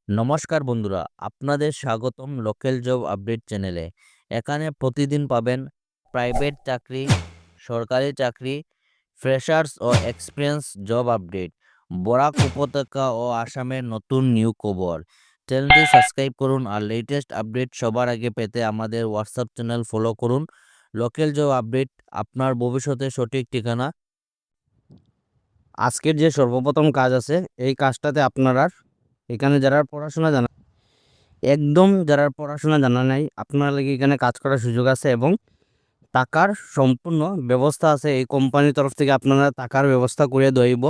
নমস্কার বন্ধুরা, আপনাদের স্বাগতম লোকাল জব আপডেট চ্যানেলে। এখানে প্রতিদিন পাবেন প্রাইভেট চাকরি, সরকারি চাকরি, ফ্রেশার্স ও এক্সপিরিয়েন্স জব আপডেট, বরাক উপত্যকা ও আসামের নতুন নিউ খবর। চ্যানেলটি সাবস্ক্রাইব করুন আর লেটেস্ট আপডেট সবার আগে পেতে আমাদের হোয়াটসঅ্যাপ চ্যানেল ফলো করুন। লোকাল জব আপডেট, আপনার ভবিষ্যতের সঠিক ঠিকানা। আজকের যে সর্বপ্রথম কাজ আছে, এই কাজটাতে আপনারা এখানে যারা পড়াশোনা জানা যারা পড়াশোনা জানা নাই, আপনার লাগি এখানে কাজ করার সুযোগ আছে এবং টাকার সম্পূর্ণ ব্যবস্থা আছে। এই কোম্পানির তরফ থেকে আপনারা টাকার ব্যবস্থা করে দইব।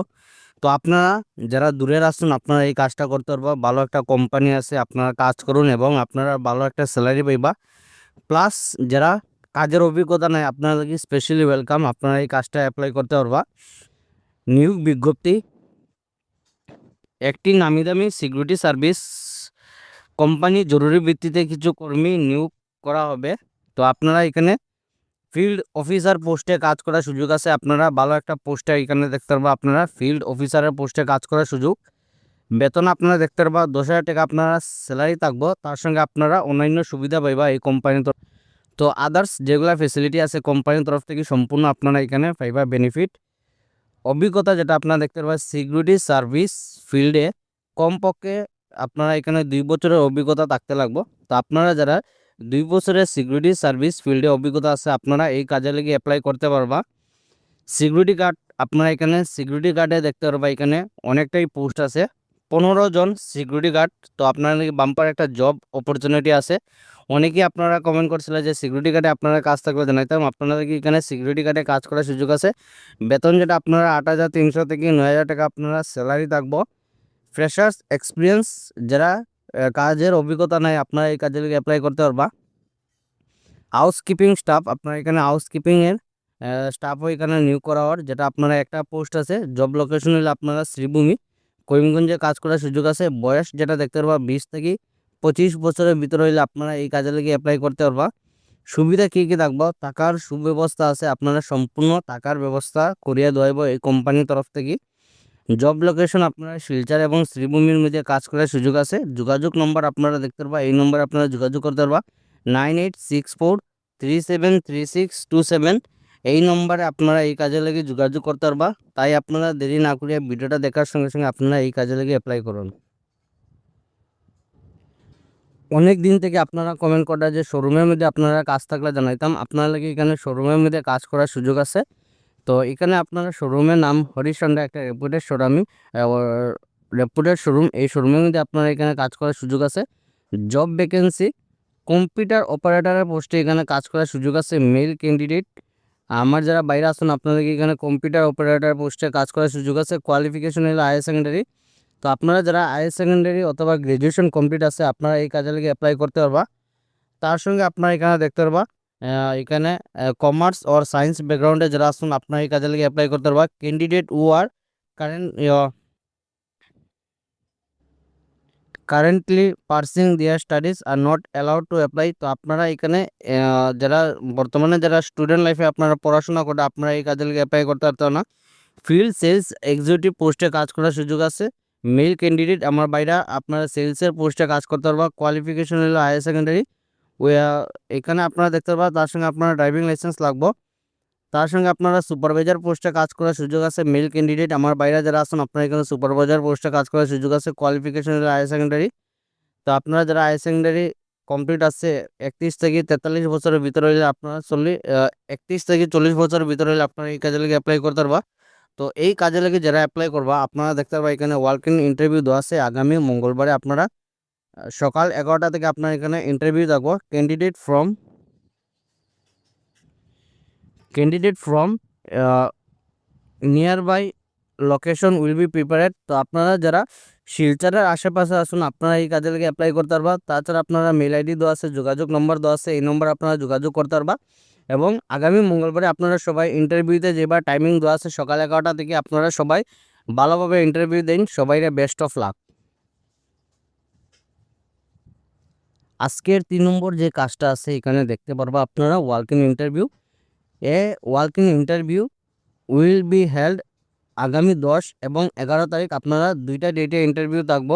তো আপনারা যারা দূরের আসুন, আপনারা এই কাজটা করতে পারবা। ভালো একটা কোম্পানি আছে, আপনারা কাজ করুন এবং আপনারা ভালো একটা স্যালারি পাইবা। প্লাস যারা কাজের অভিজ্ঞতা নাই, আপনারা লাগি স্পেশালি ওয়েলকাম, আপনারা এই কাজটা অ্যাপ্লাই করতে পারবা। নিয়োগ বিজ্ঞপ্তি: একটি নামি দামি সিকিউরিটি সার্ভিস কোম্পানি জরুরি ভিত্তিতে কিছু কর্মী নিয়োগ করা হবে। তো আপনারা এখানে ফিল্ড অফিসার পোস্টে কাজ করার সুযোগ আছে। আপনারা ভালো একটা পোস্টে এখানে দেখতে পারবা, আপনারা ফিল্ড অফিসারের পোস্টে কাজ করার সুযোগ। বেতন আপনারা দেখতে পারবা 10,000 টাকা আপনারা স্যালারি থাকবো। তার সঙ্গে আপনারা অন্যান্য সুবিধা পাইবা এই কোম্পানির তরফ। তো আদার্স যেগুলা ফেসিলিটি আছে কোম্পানির তরফ থেকে সম্পূর্ণ আপনারা এখানে পাইবা বেনিফিট। অভিজ্ঞতা যেটা আপনারা দেখতে পারবা, সিকিউরিটি সার্ভিস ফিল্ডে কমপক্ষে আপনারা এখানে 2 বছরের অভিজ্ঞতা থাকতে লাগবে। তো আপনারা যারা 2 বছরের সিকিউরিটি সার্ভিস ফিল্ডে অভিজ্ঞতা আছে, আপনারা এই কাজে লেগে অ্যাপ্লাই করতে পারবা। সিকিউরিটি গার্ড, আপনারা এখানে সিকিউরিটি গার্ডে দেখতে পারবা এখানে অনেকটাই পোস্ট আছে, 15 জন সিকিউরিটি গার্ড। তো আপনারা বাম্পার একটা জব অপরচুনিটি আছে। অনেকেই আপনারা কমেন্ট করছিলেন যে সিকিউরিটি গার্ডে আপনারা কাজ থাকলে জানাইতাম। আপনারা কি এখানে সিকিউরিটি গার্ডে কাজ করার সুযোগ আছে। বেতন যেটা আপনারা 8,300 থেকে 9,000 টাকা আপনারা স্যালারি থাকবো। ফ্রেশার্স এক্সপিরিয়েন্স, যারা কাজের অভিজ্ঞতা নাই, আপনারা এই কাজে অ্যাপ্লাই করতে পারবা। হাউসকিপিং স্টাফ, আপনারা এখানে হাউসকিপিংয়ের স্টাফও এখানে নিয়োগ করা হওয়ার, যেটা আপনারা একটা পোস্ট আছে। জব লোকেশন হলে আপনারা শ্রীভূমি করিমগঞ্জে কাজ করার সুযোগ আছে। বয়স যেটা দেখতে পারবা 20 থেকে 25 বছরের ভিতরে হইলে আপনারা এই কাজে লেগে অ্যাপ্লাই করতে পারবা। সুবিধা কী কী থাকবো, টাকার সুব্যবস্থা আছে, আপনারা সম্পূর্ণ টাকার ব্যবস্থা করিয়া দেওয়াইব এই কোম্পানির তরফ থেকে। জব লোকেশন আপনারা শিলচর এবং শ্রীভূমির মধ্যে কাজ করার সুযোগ আছে। যোগাযোগ নম্বর আপনারা দেখতে পারবা, এই নম্বরে আপনারা যোগাযোগ করতে পারবা 9864373627। এই নম্বরে আপনারা এই কাজে লেগে যোগাযোগ করতে পারবা। তাই আপনারা দেরি না করিয়া ভিডিওটা দেখার সঙ্গে সঙ্গে আপনারা এই কাজে লেগে অ্যাপ্লাই করুন। অনেক দিন থেকে আপনারা কমেন্ট করা যে শোরুমের মধ্যে আপনারা কাজ থাকলে জানাইতাম। আপনারা লাগে এখানে শোরুমের মধ্যে কাজ করার সুযোগ আছে। তো এখানে আপনারা শোরুমের নাম হরিশচন্দ্র, একটা রেপুটেড শোরুম, রেপুটেড শোরুম। এই শোরুমের মধ্যে আপনারা এখানে কাজ করার সুযোগ আছে। জব ভ্যাকেন্সি: কম্পিউটার অপারেটরের পোস্টে এখানে কাজ করার সুযোগ আছে। মেল ক্যান্ডিডেট, আমার যারা বাইরে আসুন, আপনাদেরকে এখানে কম্পিউটার অপারেটর পোস্টে কাজ করার সুযোগ আছে। কোয়ালিফিকেশন হলো হায়ার সেকেন্ডারি। তো আপনারা যারা হায়ার সেকেন্ডারি অথবা গ্র্যাজুয়েশন কমপ্লিট আছে, আপনারা এই কাজে লেগে অ্যাপ্লাই করতে পারবা। তার সঙ্গে আপনারা এখানে দেখতে পারবা এখানে কমার্স অর সায়েন্স ব্যাকগ্রাউন্ডে যারা আসুন, আপনারা এই কাজে লেগে অ্যাপ্লাই করতে পারবা। Candidate who are currently pursuing their studies are not allowed to apply. তো আপনারা এখানে যারা বর্তমানে যারা স্টুডেন্ট লাইফে আপনারা পড়াশোনা করে, আপনারা এই কাজে লেগে অ্যাপ্লাই করতে পারতো না। ফিল্ড সেলস এক্সিকিউটিভ পোস্টে কাজ করার সুযোগ আছে। মেল ক্যান্ডিডেট, আমার বাইরা আপনারা সেলসের পোস্টে কাজ করতে পারবা। কোয়ালিফিকেশন হলো হায়ার সেকেন্ডারি। এখানে আপনারা দেখতে পারবা, তার সঙ্গে আপনারা ড্রাইভিং লাইসেন্স লাগবে। তার সঙ্গে আপনারা সুপারভাইজার পোস্টে কাজ করার সুযোগ আছে। মেল ক্যান্ডিডেট, আমার বাইরে যারা আছেন, আপনারা এখানে সুপারভাইজার পোস্টে কাজ করার সুযোগ আছে। কোয়ালিফিকেশন হলো হায়ার সেকেন্ডারি। তো আপনারা যারা হায়ার সেকেন্ডারি কমপ্লিট আছে 31 থেকে 43 বছরের ভিতরে হলে আপনারা 31 থেকে 40 বছরের ভিতরে হলে আপনারা এই কাজে লেগে অ্যাপ্লাই করতে পারবা। তো এই কাজে লেগে যারা অ্যাপ্লাই করবা, আপনারা দেখতে পারবা এখানে ওয়ার্ক ইন ইন্টারভিউ দেওয়া আছে। আগামী মঙ্গলবারে আপনারা সকাল 11টা থেকে আপনার এখানে ইন্টারভিউ থাকবো। Candidate from nearby location will be prepared. তো আপনারা যারা শিলচরের আশেপাশে আসুন, আপনারা এই কাজে লেগে অ্যাপ্লাই করতে পারবা। তাছাড়া আপনারা মেল আইডি দেওয়া আছে, যোগাযোগ নম্বর দেওয়া আছে, এই নম্বর আপনারা যোগাযোগ করতে পারবা। এবং আগামী মঙ্গলবারে আপনারা সবাই ইন্টারভিউতে যেবার টাইমিং দেওয়া আছে সকাল 11টা থেকে, আপনারা সবাই ভালোভাবে ইন্টারভিউ দিন। সবাইরে বেস্ট অফ লাক। আজকের 3 নম্বর যে কাজটা আছে এখানে দেখতে পারবা আপনারা work in interview. Work in interview will be held আগামী 10 এবং 11 তারিখ। আপনারা দুইটা ডেটে ইন্টারভিউ থাকবো।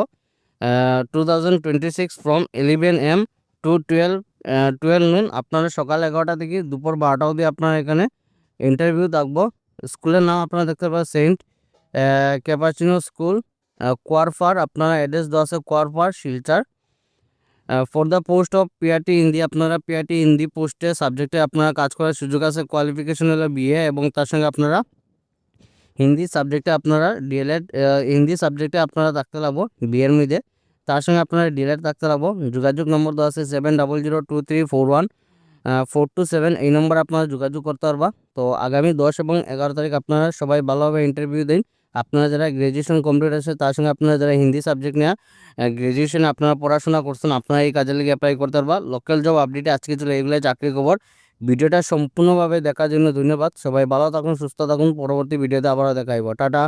2026 ফ্রম 11 AM টু 12 noon। আপনারা সকাল 11টা থেকে দুপুর 12টা অবধি আপনারা এখানে ইন্টারভিউ থাকবো। স্কুলের নাম আপনারা দেখতে পাবেন সেন্ট ক্যাপাচিনো স্কুল, কোয়ারফার। আপনারা অ্যাড্রেস দেওয়া আছে কোয়ারফার, Silchar. For the post of PRT Hindi, আপনারা পিআরটি হিন্দি পোস্টে সাবজেক্টে আপনারা কাজ করার সুযোগ আছে। কোয়ালিফিকেশন হলো বিএ এবং তার সঙ্গে আপনারা হিন্দি সাবজেক্টে আপনারা ডিএলএড, হিন্দি সাবজেক্টে আপনারা থাকতে লাগবো বিএর মধ্যে, তার সঙ্গে আপনারা ডিএলএড থাকতে লাগবো। যোগাযোগ নম্বর দেওয়া আছে 7002341427। এই নম্বর আপনারা যোগাযোগ করতে পারবা। তো আগামী 10 এবং 11 তারিখ আপনারা সবাই ভালোভাবে ইন্টারভিউ দিন। আপনারা যারা গ্র্যাজুয়েশন কমপ্লিট আছে, তার সঙ্গে আপনারা যারা হিন্দি সাবজেক্ট নিয়ে গ্র্যাজুয়েশনে আপনারা পড়াশোনা করছেন, আপনারা এই কাজের লিগে অ্যাপ্লাই করতে পারবা। লোকাল জব আপডেটে আজকে চলে এগুলো চাকরি খবর। ভিডিওটা সম্পূর্ণভাবে দেখার জন্য ধন্যবাদ। সবাই ভালো থাকুন, সুস্থ থাকুন। পরবর্তী ভিডিওতে আবারও দেখা হইব। টাটা।